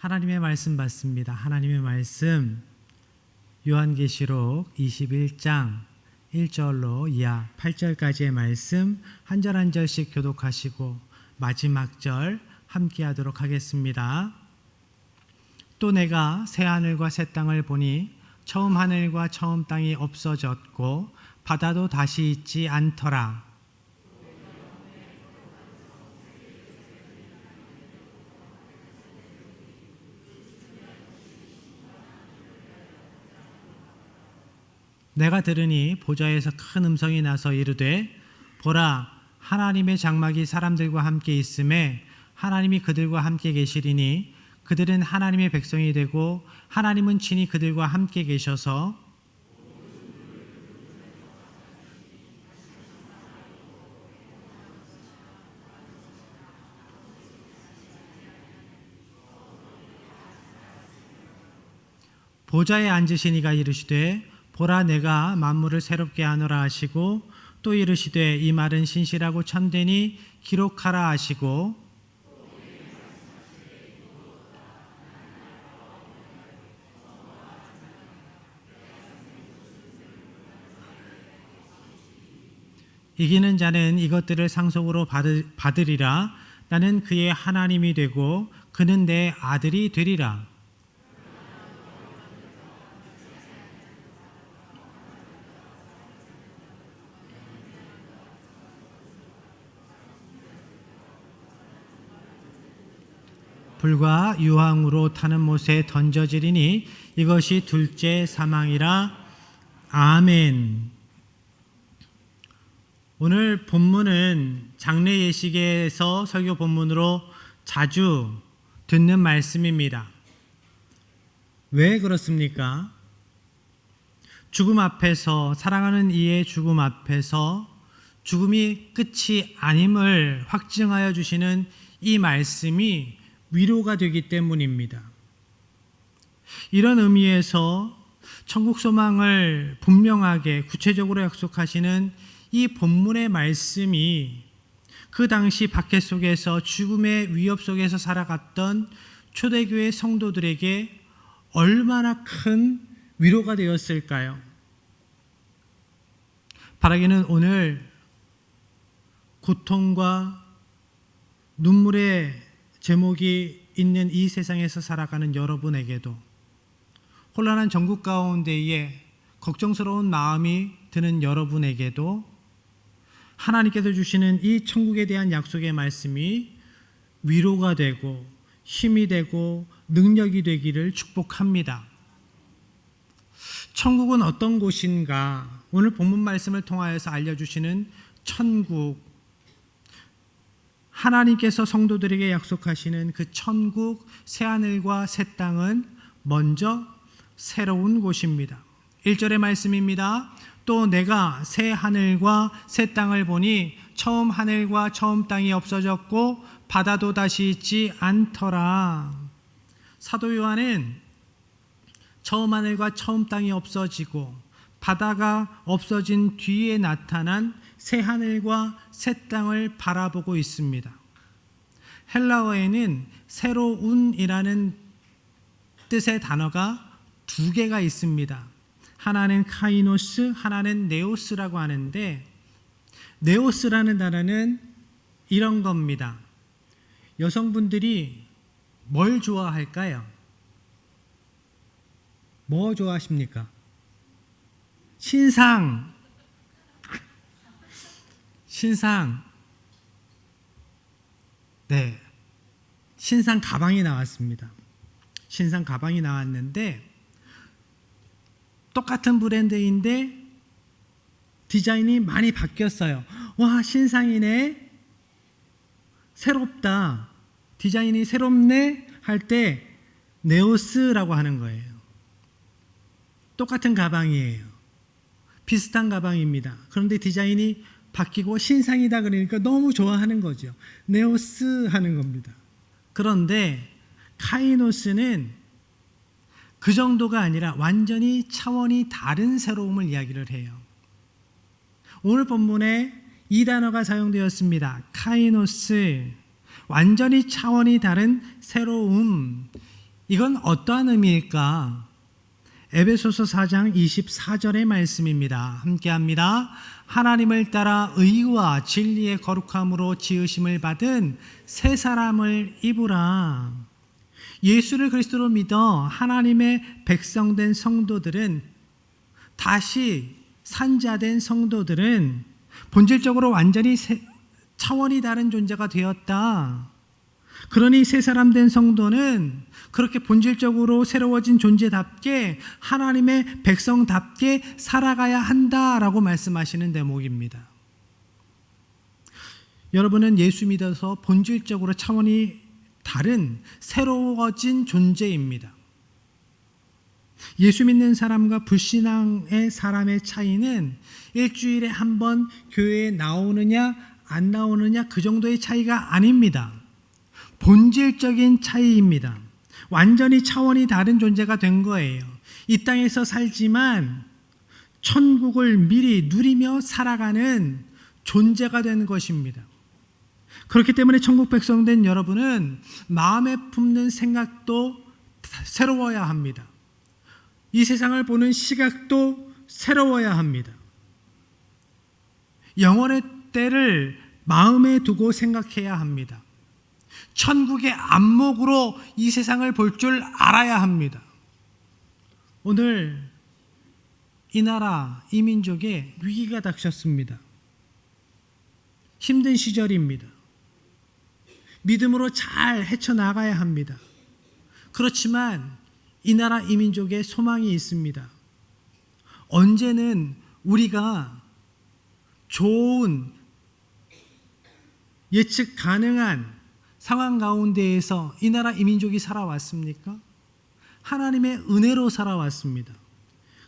하나님의 말씀 받습니다. 하나님의 말씀 요한계시록 21장 1절로 이하 8절까지의 말씀 한 절 한 절씩 교독하시고 마지막 절 함께 하도록 하겠습니다. 또 내가 새 하늘과 새 땅을 보니 처음 하늘과 처음 땅이 없어졌고 바다도 다시 있지 않더라. 내가 들으니 보좌에서 큰 음성이 나서 이르되 보라 하나님의 장막이 사람들과 함께 있음에 하나님이 그들과 함께 계시리니 그들은 하나님의 백성이 되고 하나님은 친히 그들과 함께 계셔서 보좌에 앉으신 이가 이르시되 보라 내가 만물을 새롭게 하노라 하시고 또 이르시되 이 말은 신실하고 참되니 기록하라 하시고 이기는 자는 이것들을 상속으로 받으리라. 나는 그의 하나님이 되고 그는 내 아들이 되리라. 불과 유황으로 타는 못에 던져지리니 이것이 둘째 사망이라. 아멘. 오늘 본문은 장래 예식에서 설교 본문으로 자주 듣는 말씀입니다. 왜 그렇습니까? 죽음 앞에서, 사랑하는 이의 죽음 앞에서 죽음이 끝이 아님을 확증하여 주시는 이 말씀이 위로가 되기 때문입니다. 이런 의미에서 천국 소망을 분명하게 구체적으로 약속하시는 이 본문의 말씀이 그 당시 박해 속에서 죽음의 위협 속에서 살아갔던 초대교회 성도들에게 얼마나 큰 위로가 되었을까요? 바라기는 오늘 고통과 눈물의 제목이 있는 이 세상에서 살아가는 여러분에게도, 혼란한 전국 가운데에 걱정스러운 마음이 드는 여러분에게도 하나님께서 주시는 이 천국에 대한 약속의 말씀이 위로가 되고 힘이 되고 능력이 되기를 축복합니다. 천국은 어떤 곳인가? 오늘 본문 말씀을 통하여서 알려주시는 천국, 하나님께서 성도들에게 약속하시는 그 천국, 새하늘과 새 땅은 먼저 새로운 곳입니다. 1절의 말씀입니다. 또 내가 새 하늘과 새 땅을 보니 처음 하늘과 처음 땅이 없어졌고 바다도 다시 있지 않더라. 사도 요한은 처음 하늘과 처음 땅이 없어지고 바다가 없어진 뒤에 나타난 새 하늘과 새 땅을 바라보고 있습니다. 헬라어에는 새로운이라는 뜻의 단어가 두 개가 있습니다. 하나는 카이노스, 하나는 네오스라고 하는데, 네오스라는 단어는 이런 겁니다. 여성분들이 뭘 좋아할까요? 뭐 좋아하십니까? 신상. 네. 신상 가방이 나왔습니다. 신상 가방이 나왔는데 똑같은 브랜드인데 디자인이 많이 바뀌었어요. 와, 신상이네. 새롭다. 디자인이 새롭네 할 때 네오스라고 하는 거예요. 똑같은 가방이에요. 비슷한 가방입니다. 그런데 디자인이 바뀌고 신상이다 그러니까 너무 좋아하는 거죠. 네오스 하는 겁니다. 그런데 카이노스는 그 정도가 아니라 완전히 차원이 다른 새로움을 이야기를 해요. 오늘 본문에 이 단어가 사용되었습니다. 카이노스, 완전히 차원이 다른 새로움. 이건 어떠한 의미일까? 에베소서 4장 24절의 말씀입니다. 함께합니다. 하나님을 따라 의와 진리의 거룩함으로 지으심을 받은 새 사람을 입으라. 예수를 그리스도로 믿어 하나님의 백성된 성도들은, 다시 산자된 성도들은 본질적으로 완전히 차원이 다른 존재가 되었다. 그러니 새 사람 된 성도는 그렇게 본질적으로 새로워진 존재답게 하나님의 백성답게 살아가야 한다라고 말씀하시는 대목입니다. 여러분은 예수 믿어서 본질적으로 차원이 다른 새로워진 존재입니다. 예수 믿는 사람과 불신앙의 사람의 차이는 일주일에 한 번 교회에 나오느냐 안 나오느냐 그 정도의 차이가 아닙니다. 본질적인 차이입니다. 완전히 차원이 다른 존재가 된 거예요. 이 땅에서 살지만 천국을 미리 누리며 살아가는 존재가 된 것입니다. 그렇기 때문에 천국 백성 된 여러분은 마음에 품는 생각도 새로워야 합니다. 이 세상을 보는 시각도 새로워야 합니다. 영원의 때를 마음에 두고 생각해야 합니다. 천국의 안목으로 이 세상을 볼 줄 알아야 합니다. 오늘 이 나라, 이 민족에 위기가 닥쳤습니다. 힘든 시절입니다. 믿음으로 잘 헤쳐나가야 합니다. 그렇지만 이 나라, 이 민족에 소망이 있습니다. 언제는 우리가 좋은 예측 가능한 상황 가운데에서 이 나라, 이 민족이 살아왔습니까? 하나님의 은혜로 살아왔습니다.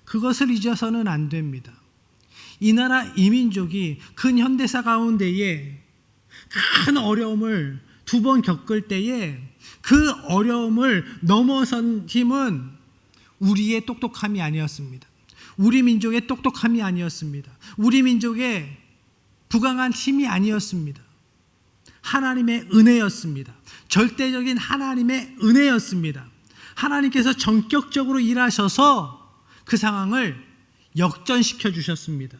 그것을 잊어서는 안 됩니다. 이 나라, 이 민족이 근현대사 가운데에 큰 어려움을 두 번 겪을 때에 그 어려움을 넘어선 힘은 우리의 똑똑함이 아니었습니다. 우리 민족의 똑똑함이 아니었습니다. 우리 민족의 부강한 힘이 아니었습니다. 하나님의 은혜였습니다. 절대적인 하나님의 은혜였습니다. 하나님께서 전격적으로 일하셔서 그 상황을 역전시켜 주셨습니다.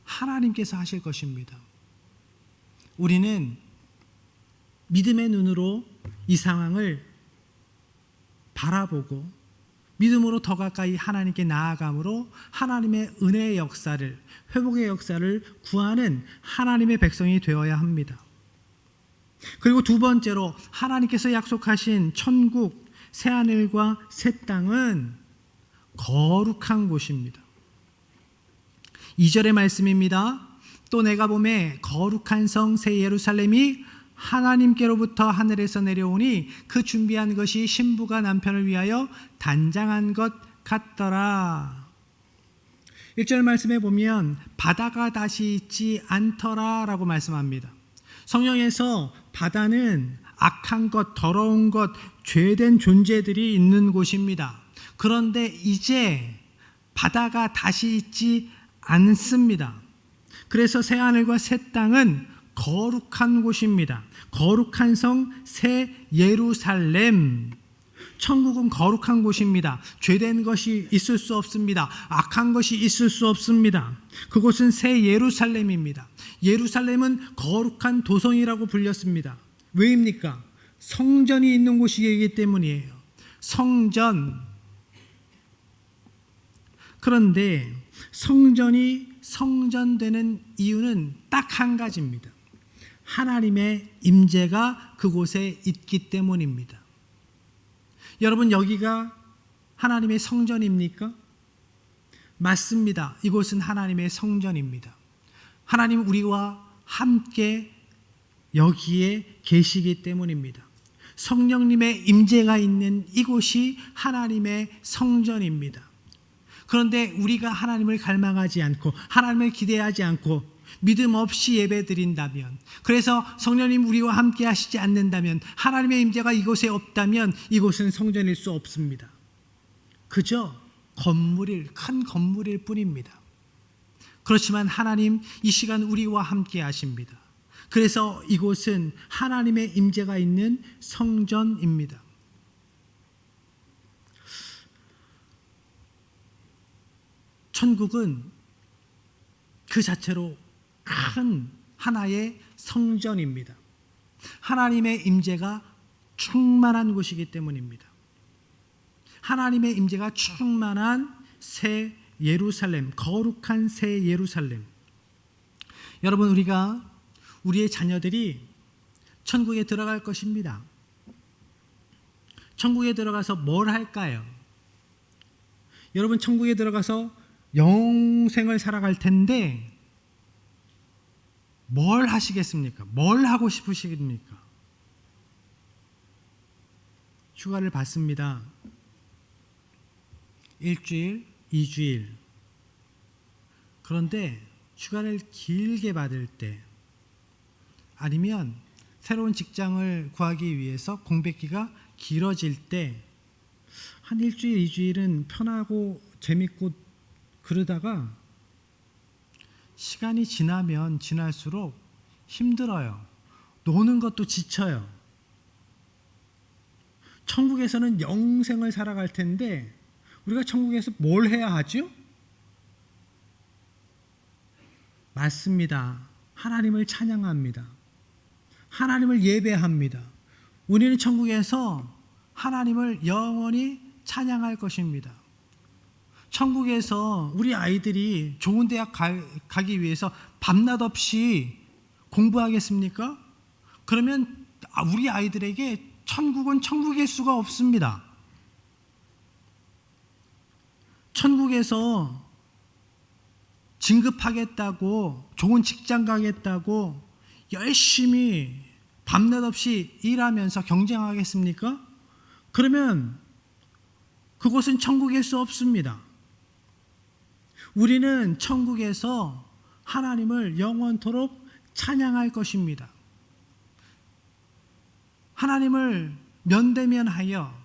하나님께서 하실 것입니다. 우리는 믿음의 눈으로 이 상황을 바라보고 믿음으로 더 가까이 하나님께 나아감으로 하나님의 은혜의 역사를, 회복의 역사를 구하는 하나님의 백성이 되어야 합니다. 그리고 두 번째로 하나님께서 약속하신 천국, 새하늘과 새 땅은 거룩한 곳입니다. 2절의 말씀입니다. 또 내가 보매 거룩한 성 새 예루살렘이 하나님께로부터 하늘에서 내려오니 그 준비한 것이 신부가 남편을 위하여 단장한 것 같더라. 1절 말씀에 보면 바다가 다시 있지 않더라 라고 말씀합니다. 성경에서 바다는 악한 것, 더러운 것, 죄된 존재들이 있는 곳입니다. 그런데 이제 바다가 다시 있지 않습니다. 그래서 새하늘과 새 땅은 거룩한 곳입니다. 거룩한 성 새 예루살렘. 천국은 거룩한 곳입니다. 죄된 것이 있을 수 없습니다. 악한 것이 있을 수 없습니다. 그곳은 새 예루살렘입니다. 예루살렘은 거룩한 도성이라고 불렸습니다. 왜입니까? 성전이 있는 곳이기 때문이에요. 성전. 그런데 성전이 성전되는 이유는 딱 한 가지입니다. 하나님의 임재가 그곳에 있기 때문입니다. 여러분, 여기가 하나님의 성전입니까? 맞습니다. 이곳은 하나님의 성전입니다. 하나님 우리와 함께 여기에 계시기 때문입니다. 성령님의 임재가 있는 이곳이 하나님의 성전입니다. 그런데 우리가 하나님을 갈망하지 않고 하나님을 기대하지 않고 믿음 없이 예배드린다면, 그래서 성령님 우리와 함께 하시지 않는다면, 하나님의 임재가 이곳에 없다면 이곳은 성전일 수 없습니다. 그저 큰 건물일 뿐입니다. 그렇지만 하나님 이 시간 우리와 함께 하십니다. 그래서 이곳은 하나님의 임재가 있는 성전입니다. 천국은 그 자체로 큰 하나의 성전입니다. 하나님의 임재가 충만한 곳이기 때문입니다. 하나님의 임재가 충만한 새 예루살렘, 거룩한 새 예루살렘. 여러분, 우리의 자녀들이 천국에 들어갈 것입니다. 천국에 들어가서 뭘 할까요? 여러분, 천국에 들어가서 영생을 살아갈 텐데 뭘 하시겠습니까? 뭘 하고 싶으십니까? 휴가를 받습니다. 일주일, 2주일. 그런데 휴가를 길게 받을 때, 아니면 새로운 직장을 구하기 위해서 공백기가 길어질 때, 한 일주일, 2주일은 편하고 재밌고 그러다가 시간이 지나면 지날수록 힘들어요. 노는 것도 지쳐요. 천국에서는 영생을 살아갈 텐데 우리가 천국에서 뭘 해야 하죠? 맞습니다. 하나님을 찬양합니다. 하나님을 예배합니다. 우리는 천국에서 하나님을 영원히 찬양할 것입니다. 천국에서 우리 아이들이 좋은 대학 가기 위해서 밤낮 없이 공부하겠습니까? 그러면 우리 아이들에게 천국은 천국일 수가 없습니다. 천국에서 진급하겠다고, 좋은 직장 가겠다고 열심히 밤낮 없이 일하면서 경쟁하겠습니까? 그러면 그곳은 천국일 수 없습니다. 우리는 천국에서 하나님을 영원토록 찬양할 것입니다. 하나님을 면대면하여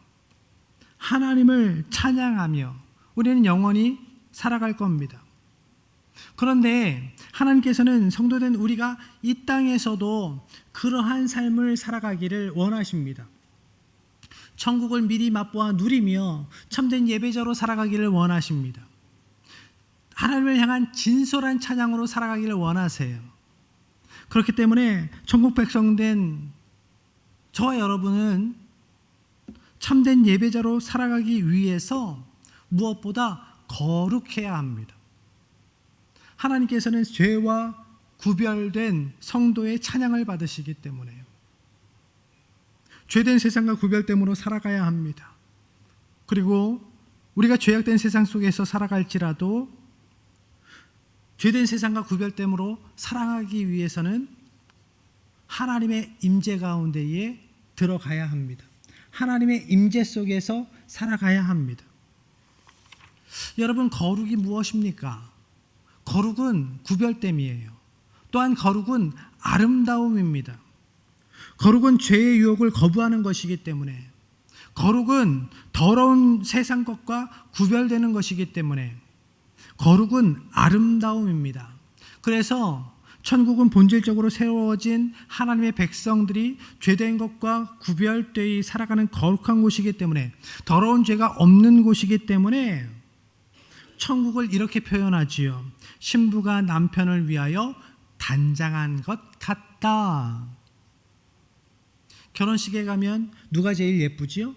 하나님을 찬양하며 우리는 영원히 살아갈 겁니다. 그런데 하나님께서는 성도된 우리가 이 땅에서도 그러한 삶을 살아가기를 원하십니다. 천국을 미리 맛보아 누리며 참된 예배자로 살아가기를 원하십니다. 하나님을 향한 진솔한 찬양으로 살아가기를 원하세요. 그렇기 때문에 천국 백성된 저와 여러분은 참된 예배자로 살아가기 위해서 무엇보다 거룩해야 합니다. 하나님께서는 죄와 구별된 성도의 찬양을 받으시기 때문에요. 죄된 세상과 구별됨으로 살아가야 합니다. 그리고 우리가 죄악된 세상 속에서 살아갈지라도 죄된 세상과 구별됨으로 살아가기 위해서는 하나님의 임재 가운데에 들어가야 합니다. 하나님의 임재 속에서 살아가야 합니다. 여러분, 거룩이 무엇입니까? 거룩은 구별됨이에요. 또한 거룩은 아름다움입니다. 거룩은 죄의 유혹을 거부하는 것이기 때문에, 거룩은 더러운 세상 것과 구별되는 것이기 때문에 거룩은 아름다움입니다. 그래서 천국은 본질적으로 세워진 하나님의 백성들이 죄된 것과 구별되어 살아가는 거룩한 곳이기 때문에, 더러운 죄가 없는 곳이기 때문에 천국을 이렇게 표현하지요. 신부가 남편을 위하여 단장한 것 같다. 결혼식에 가면 누가 제일 예쁘지요?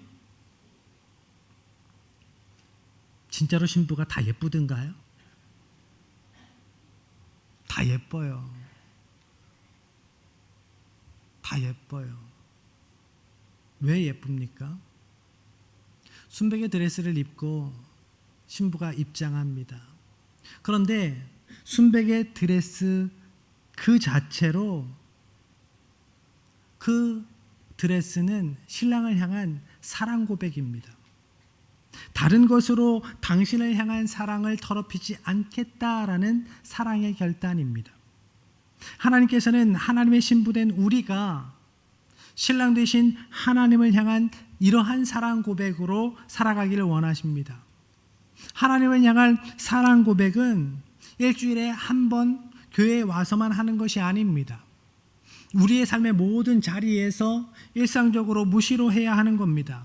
진짜로 신부가 다 예쁘던가요? 다 예뻐요. 다 예뻐요. 왜 예쁩니까? 순백의 드레스를 입고 신부가 입장합니다. 그런데 순백의 드레스 그 자체로, 그 드레스는 신랑을 향한 사랑 고백입니다. 다른 것으로 당신을 향한 사랑을 더럽히지 않겠다라는 사랑의 결단입니다. 하나님께서는 하나님의 신부된 우리가 신랑 되신 하나님을 향한 이러한 사랑 고백으로 살아가기를 원하십니다. 하나님을 향한 사랑 고백은 일주일에 한 번 교회에 와서만 하는 것이 아닙니다. 우리의 삶의 모든 자리에서 일상적으로 무시로 해야 하는 겁니다.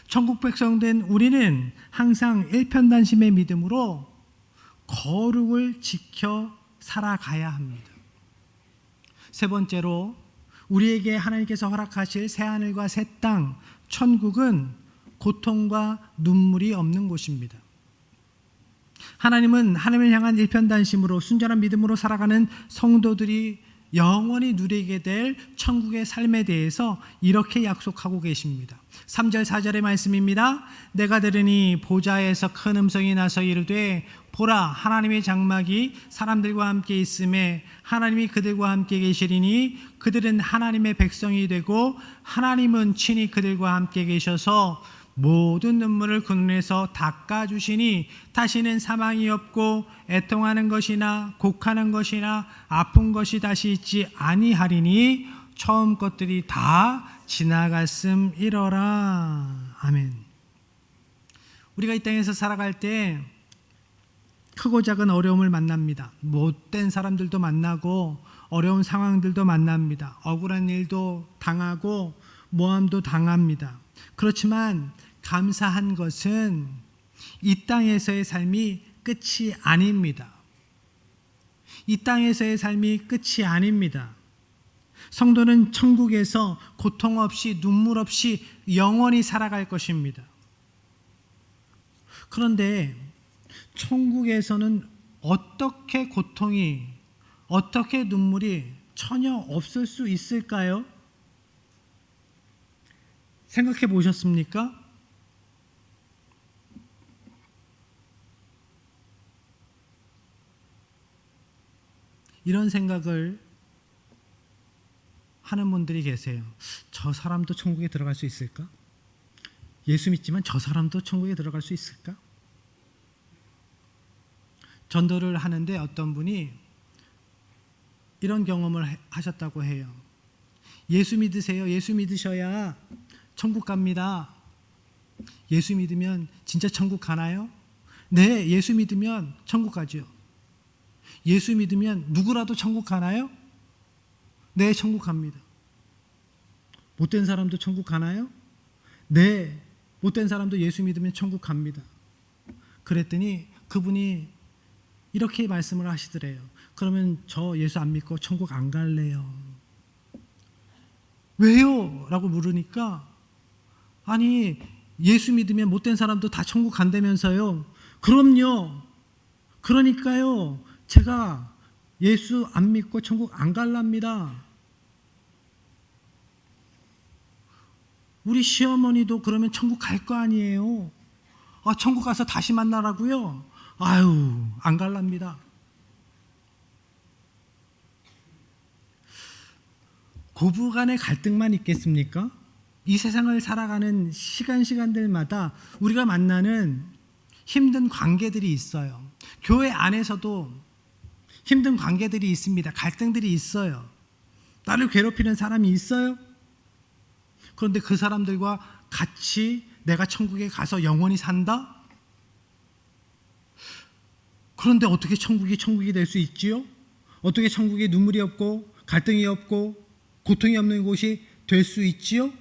천국 백성된 우리는 항상 일편단심의 믿음으로 거룩을 지켜 살아가야 합니다. 세 번째로 우리에게 하나님께서 허락하실 새하늘과 새 땅, 천국은 고통과 눈물이 없는 곳입니다. 하나님은 하나님을 향한 일편단심으로 순전한 믿음으로 살아가는 성도들이 영원히 누리게 될 천국의 삶에 대해서 이렇게 약속하고 계십니다. 3절 4절의 말씀입니다. 내가 들으니 보좌에서 큰 음성이 나서 이르되 보라 하나님의 장막이 사람들과 함께 있음에 하나님이 그들과 함께 계시리니 그들은 하나님의 백성이 되고 하나님은 친히 그들과 함께 계셔서 모든 눈물을 그 눈에서 닦아주시니 다시는 사망이 없고 애통하는 것이나 곡하는 것이나 아픈 것이 다시 있지 아니하리니 처음 것들이 다 지나갔음이러라. 아멘. 우리가 이 땅에서 살아갈 때 크고 작은 어려움을 만납니다. 못된 사람들도 만나고 어려운 상황들도 만납니다. 억울한 일도 당하고 모함도 당합니다. 그렇지만 감사한 것은 이 땅에서의 삶이 끝이 아닙니다. 이 땅에서의 삶이 끝이 아닙니다. 성도는 천국에서 고통 없이 눈물 없이 영원히 살아갈 것입니다. 그런데 천국에서는 어떻게 고통이, 어떻게 눈물이 전혀 없을 수 있을까요? 생각해 보셨습니까? 이런 생각을 하는 분들이 계세요. 저 사람도 천국에 들어갈 수 있을까? 예수 믿지만 저 사람도 천국에 들어갈 수 있을까? 전도를 하는데 어떤 분이 이런 경험을 하셨다고 해요. 예수 믿으세요. 예수 믿으셔야 천국 갑니다. 예수 믿으면 진짜 천국 가나요? 네, 예수 믿으면 천국 가죠. 예수 믿으면 누구라도 천국 가나요? 네, 천국 갑니다. 못된 사람도 천국 가나요? 네, 못된 사람도 예수 믿으면 천국 갑니다. 그랬더니 그분이 이렇게 말씀을 하시더래요. 그러면 저 예수 안 믿고 천국 안 갈래요. 왜요? 라고 물으니까 아니 예수 믿으면 못된 사람도 다 천국 간다면서요. 그럼요. 그러니까요. 제가 예수 안 믿고 천국 안 갈랍니다. 우리 시어머니도 그러면 천국 갈 거 아니에요. 아, 천국 가서 다시 만나라고요? 아유, 안 갈랍니다. 고부 간의 갈등만 있겠습니까? 이 세상을 살아가는 시간들마다 우리가 만나는 힘든 관계들이 있어요. 교회 안에서도 힘든 관계들이 있습니다. 갈등들이 있어요. 나를 괴롭히는 사람이 있어요. 그런데 그 사람들과 같이 내가 천국에 가서 영원히 산다? 그런데 어떻게 천국이 될 수 있지요? 어떻게 천국에 눈물이 없고 갈등이 없고 고통이 없는 곳이 될 수 있지요?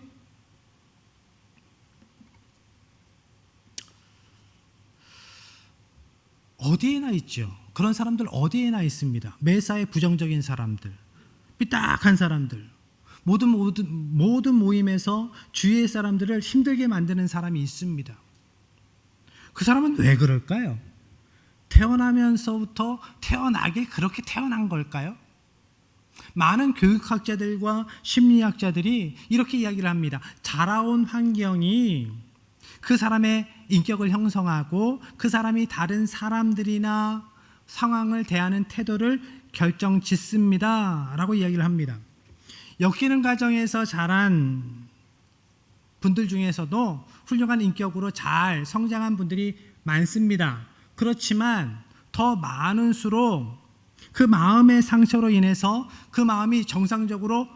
어디에나 있죠. 그런 사람들 어디에나 있습니다. 매사에 부정적인 사람들, 삐딱한 사람들, 모든 모임에서 주위의 사람들을 힘들게 만드는 사람이 있습니다. 그 사람은 왜 그럴까요? 태어나면서부터 태어나길 그렇게 태어난 걸까요? 많은 교육학자들과 심리학자들이 이렇게 이야기를 합니다. 자라온 환경이 그 사람의 인격을 형성하고 그 사람이 다른 사람들이나 상황을 대하는 태도를 결정짓습니다. 라고 이야기를 합니다. 엮이는 가정에서 자란 분들 중에서도 훌륭한 인격으로 잘 성장한 분들이 많습니다. 그렇지만 더 많을수록 그 마음의 상처로 인해서 그 마음이 정상적으로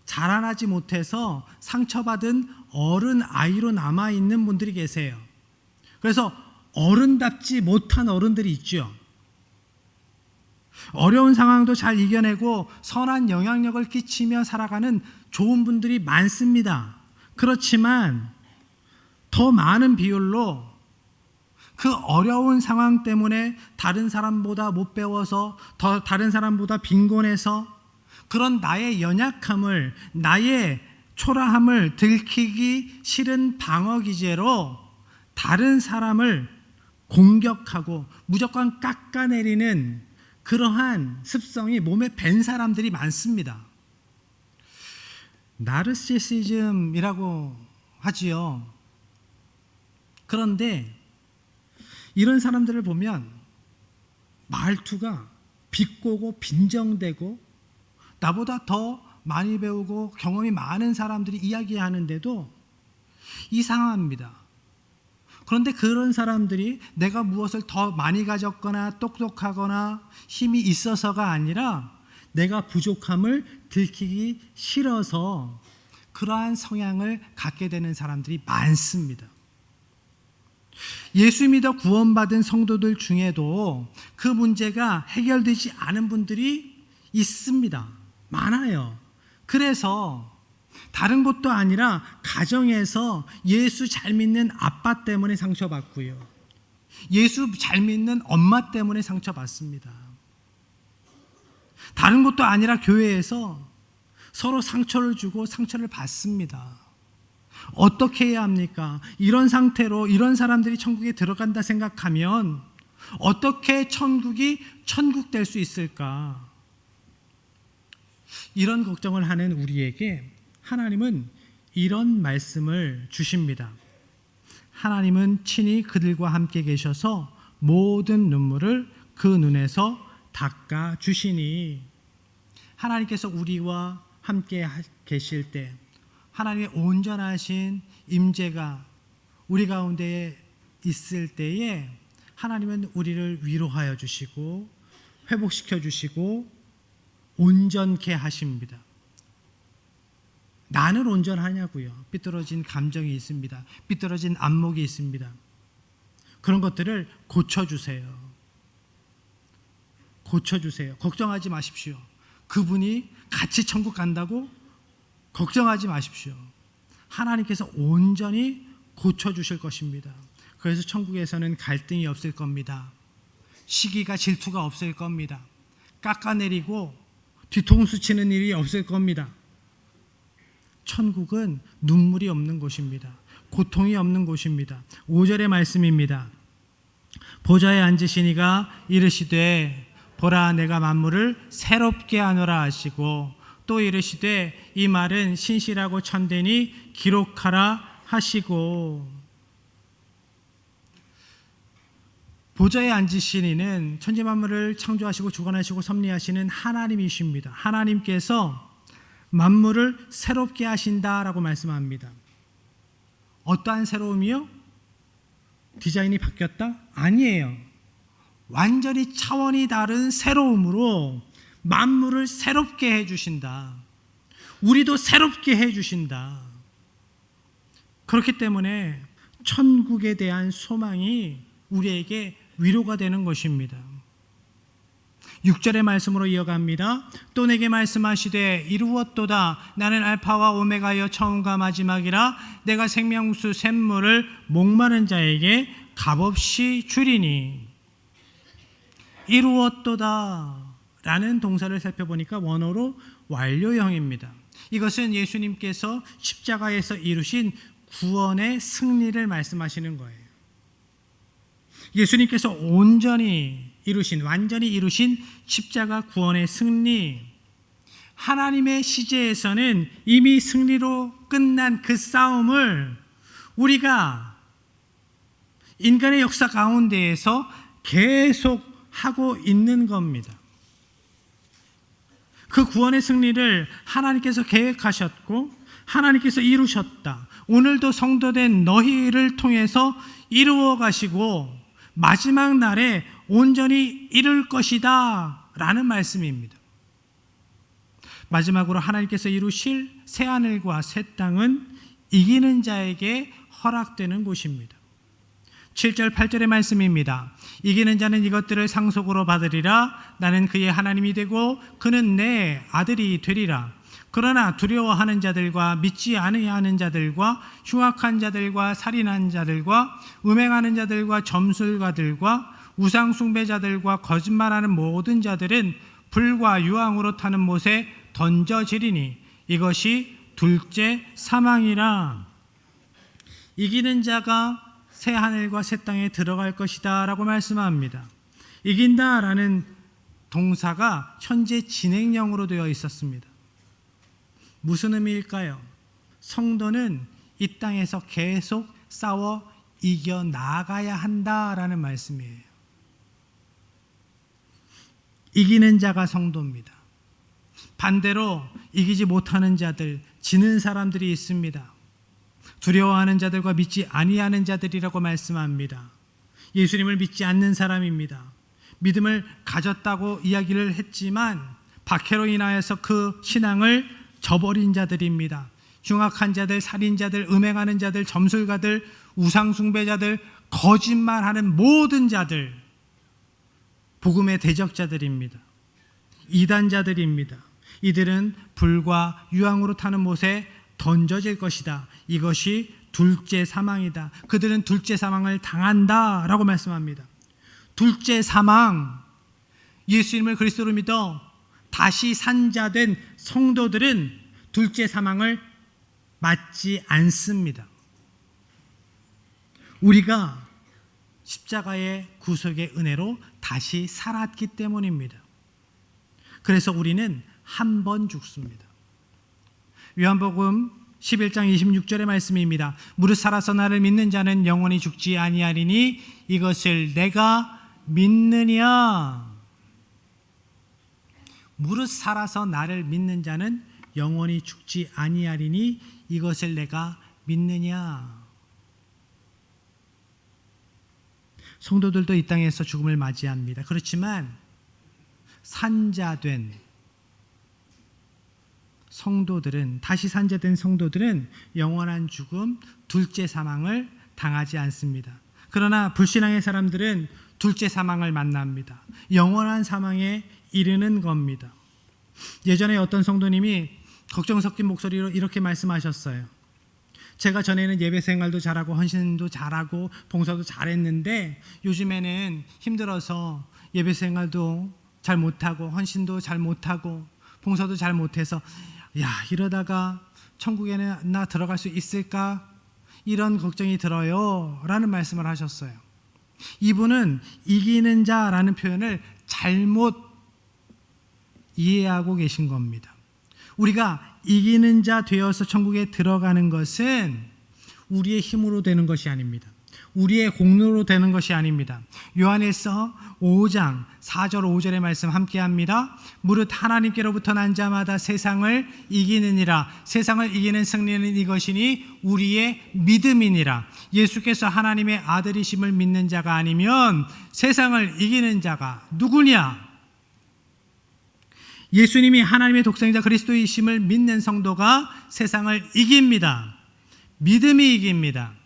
자라나지 못해서 상처받은 어른 아이로 남아있는 분들이 계세요. 그래서 어른답지 못한 어른들이 있죠. 어려운 상황도 잘 이겨내고 선한 영향력을 끼치며 살아가는 좋은 분들이 많습니다. 그렇지만 더 많은 비율로 그 어려운 상황 때문에 다른 사람보다 못 배워서, 다른 사람보다 빈곤해서 그런 나의 연약함을, 나의 초라함을 들키기 싫은 방어 기제로 다른 사람을 공격하고 무조건 깎아내리는 그러한 습성이 몸에 밴 사람들이 많습니다. 나르시시즘이라고 하지요. 그런데 이런 사람들을 보면 말투가 비꼬고 빈정대고 나보다 더 많이 배우고 경험이 많은 사람들이 이야기하는데도 이상합니다. 그런데 그런 사람들이 내가 무엇을 더 많이 가졌거나 똑똑하거나 힘이 있어서가 아니라 내가 부족함을 들키기 싫어서 그러한 성향을 갖게 되는 사람들이 많습니다. 예수 믿어 구원받은 성도들 중에도 그 문제가 해결되지 않은 분들이 있습니다. 많아요. 그래서 다른 것도 아니라 가정에서 예수 잘 믿는 아빠 때문에 상처받고요. 예수 잘 믿는 엄마 때문에 상처받습니다. 다른 것도 아니라 교회에서 서로 상처를 주고 상처를 받습니다. 어떻게 해야 합니까? 이런 상태로 이런 사람들이 천국에 들어간다 생각하면 어떻게 천국이 천국 될 수 있을까? 이런 걱정을 하는 우리에게 하나님은 이런 말씀을 주십니다. 하나님은 친히 그들과 함께 계셔서 모든 눈물을 그 눈에서 닦아 주시니. 하나님께서 우리와 함께 계실 때 하나님의 온전하신 임재가 우리 가운데 있을 때에 하나님은 우리를 위로하여 주시고 회복시켜 주시고 온전케 하십니다. 나는 온전하냐고요? 삐뚤어진 감정이 있습니다. 삐뚤어진 안목이 있습니다. 그런 것들을 고쳐주세요. 고쳐주세요. 걱정하지 마십시오. 그분이 같이 천국 간다고 걱정하지 마십시오. 하나님께서 온전히 고쳐주실 것입니다. 그래서 천국에서는 갈등이 없을 겁니다. 시기가 질투가 없을 겁니다. 깎아내리고 뒤통수 치는 일이 없을 겁니다. 천국은 눈물이 없는 곳입니다. 고통이 없는 곳입니다. 5절의 말씀입니다. 보좌에 앉으시니가 이르시되 보라 내가 만물을 새롭게 하노라 하시고 또 이르시되 이 말은 신실하고 참되니 기록하라 하시고. 보좌에 앉으신 이는 천지 만물을 창조하시고 주관하시고 섭리하시는 하나님이십니다. 하나님께서 만물을 새롭게 하신다라고 말씀합니다. 어떠한 새로움이요? 디자인이 바뀌었다? 아니에요. 완전히 차원이 다른 새로움으로 만물을 새롭게 해주신다. 우리도 새롭게 해주신다. 그렇기 때문에 천국에 대한 소망이 우리에게 위로가 되는 것입니다. 6절의 말씀으로 이어갑니다. 또 내게 말씀하시되 이루었도다. 나는 알파와 오메가여 처음과 마지막이라. 내가 생명수 샘물을 목마른 자에게 값없이 주리니. 이루었도다 라는 동사를 살펴보니까 원어로 완료형입니다. 이것은 예수님께서 십자가에서 이루신 구원의 승리를 말씀하시는 거예요. 예수님께서 완전히 이루신 십자가 구원의 승리, 하나님의 시제에서는 이미 승리로 끝난 그 싸움을 우리가 인간의 역사 가운데에서 계속 하고 있는 겁니다. 그 구원의 승리를 하나님께서 계획하셨고 하나님께서 이루셨다. 오늘도 성도된 너희를 통해서 이루어 가시고 마지막 날에 온전히 이룰 것이다 라는 말씀입니다. 마지막으로 하나님께서 이루실 새하늘과 새 땅은 이기는 자에게 허락되는 곳입니다. 7절 8절의 말씀입니다. 이기는 자는 이것들을 상속으로 받으리라. 나는 그의 하나님이 되고 그는 내 아들이 되리라. 그러나 두려워하는 자들과 믿지 아니하는 자들과 흉악한 자들과 살인한 자들과 음행하는 자들과 점술가들과 우상 숭배자들과 거짓말하는 모든 자들은 불과 유황으로 타는 못에 던져지리니 이것이 둘째 사망이라. 이기는 자가 새 하늘과 새 땅에 들어갈 것이다 라고 말씀합니다. 이긴다 라는 동사가 현재 진행형으로 되어 있었습니다. 무슨 의미일까요? 성도는 이 땅에서 계속 싸워 이겨나가야 한다라는 말씀이에요. 이기는 자가 성도입니다. 반대로 이기지 못하는 자들, 지는 사람들이 있습니다. 두려워하는 자들과 믿지 아니하는 자들이라고 말씀합니다. 예수님을 믿지 않는 사람입니다. 믿음을 가졌다고 이야기를 했지만 박해로 인하여서 그 신앙을 저버린 자들입니다. 흉악한 자들, 살인자들, 음행하는 자들, 점술가들, 우상숭배자들, 거짓말하는 모든 자들, 복음의 대적자들입니다. 이단자들입니다. 이들은 불과 유황으로 타는 못에 던져질 것이다. 이것이 둘째 사망이다. 그들은 둘째 사망을 당한다 라고 말씀합니다. 둘째 사망, 예수님을 그리스도로 믿어 다시 산자된 성도들은 둘째 사망을 맞지 않습니다. 우리가 십자가의 구속의 은혜로 다시 살았기 때문입니다. 그래서 우리는 한 번 죽습니다. 요한복음 11장 26절의 말씀입니다. 무릇 살아서 나를 믿는 자는 영원히 죽지 아니하리니 이것을 내가 믿느냐. 무릇 살아서 나를 믿는 자는 영원히 죽지 아니하리니 이것을 내가 믿느냐. 성도들도 이 땅에서 죽음을 맞이합니다. 그렇지만 산자된 성도들은, 다시 산자된 성도들은 영원한 죽음, 둘째 사망을 당하지 않습니다. 그러나 불신앙의 사람들은 둘째 사망을 만납니다. 영원한 사망에 이르는 겁니다. 예전에 어떤 성도님이 걱정 섞인 목소리로 이렇게 말씀하셨어요. 제가 전에는 예배 생활도 잘하고 헌신도 잘하고 봉사도 잘했는데 요즘에는 힘들어서 예배 생활도 잘 못하고 헌신도 잘 못하고 봉사도 잘 못해서 이러다가 천국에는 나 들어갈 수 있을까? 이런 걱정이 들어요 라는 말씀을 하셨어요. 이분은 이기는 자라는 표현을 잘못 이해하고 계신 겁니다. 우리가 이기는 자 되어서 천국에 들어가는 것은 우리의 힘으로 되는 것이 아닙니다. 우리의 공로로 되는 것이 아닙니다. 요한일서 5장 4절 5절의 말씀 함께합니다. 무릇 하나님께로부터 난 자마다 세상을 이기느니라. 세상을 이기는 승리는 이것이니 우리의 믿음이니라. 예수께서 하나님의 아들이심을 믿는 자가 아니면 세상을 이기는 자가 누구냐? 예수님이 하나님의 독생자 그리스도이심을 믿는 성도가 세상을 이깁니다. 믿음이 이깁니다.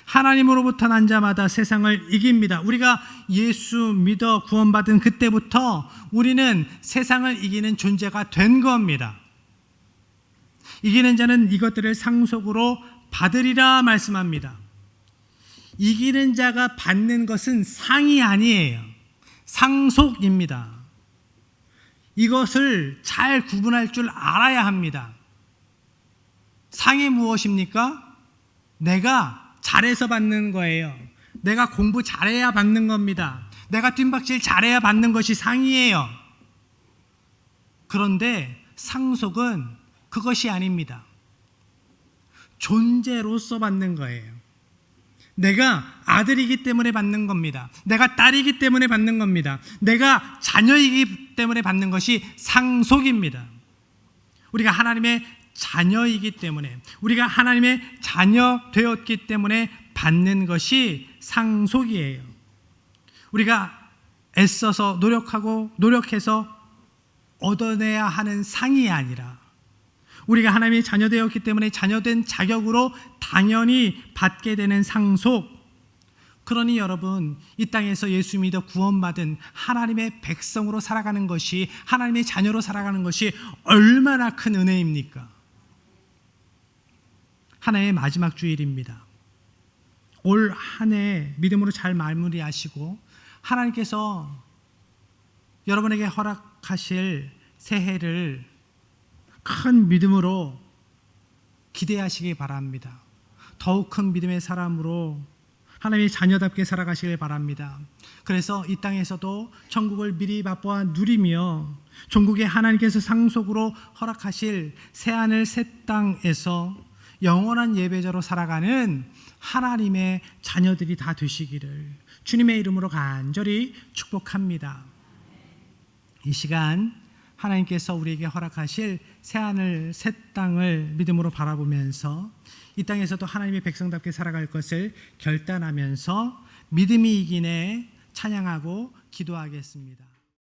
하나님으로부터 난 자마다 세상을 이깁니다. 우리가 예수 믿어 구원받은 그때부터 우리는 세상을 이기는 존재가 된 겁니다. 이기는 자는 이것들을 상속으로 받으리라 말씀합니다. 이기는 자가 받는 것은 상이 아니에요. 상속입니다. 이것을 잘 구분할 줄 알아야 합니다. 상이 무엇입니까? 내가 잘해서 받는 거예요. 내가 공부 잘해야 받는 겁니다. 내가 뜀박질 잘해야 받는 것이 상이에요. 그런데 상속은 그것이 아닙니다. 존재로서 받는 거예요. 내가 아들이기 때문에 받는 겁니다. 내가 딸이기 때문에 받는 겁니다. 내가 자녀이기 때문에 받는 것이 상속입니다. 우리가 하나님의 자녀이기 때문에, 우리가 하나님의 자녀 되었기 때문에 받는 것이 상속이에요. 우리가 애써서 노력해서 얻어내야 하는 상이 아니라 우리가 하나님의 자녀 되었기 때문에 자녀된 자격으로 당연히 받게 되는 상속, 그러니 여러분, 이 땅에서 예수 믿어 구원받은 하나님의 백성으로 살아가는 것이, 하나님의 자녀로 살아가는 것이 얼마나 큰 은혜입니까? 하나의 마지막 주일입니다. 올 한 해 믿음으로 잘 마무리하시고 하나님께서 여러분에게 허락하실 새해를 큰 믿음으로 기대하시기 바랍니다. 더욱 큰 믿음의 사람으로 하나님의 자녀답게 살아가시길 바랍니다. 그래서 이 땅에서도 천국을 미리 맛보아 누리며 종국의 하나님께서 상속으로 허락하실 새하늘 새 땅에서 영원한 예배자로 살아가는 하나님의 자녀들이 다 되시기를 주님의 이름으로 간절히 축복합니다. 이 시간 하나님께서 우리에게 허락하실 새하늘 새 땅을 믿음으로 바라보면서 이 땅에서도 하나님의 백성답게 살아갈 것을 결단하면서 믿음이 이기네 찬양하고 기도하겠습니다.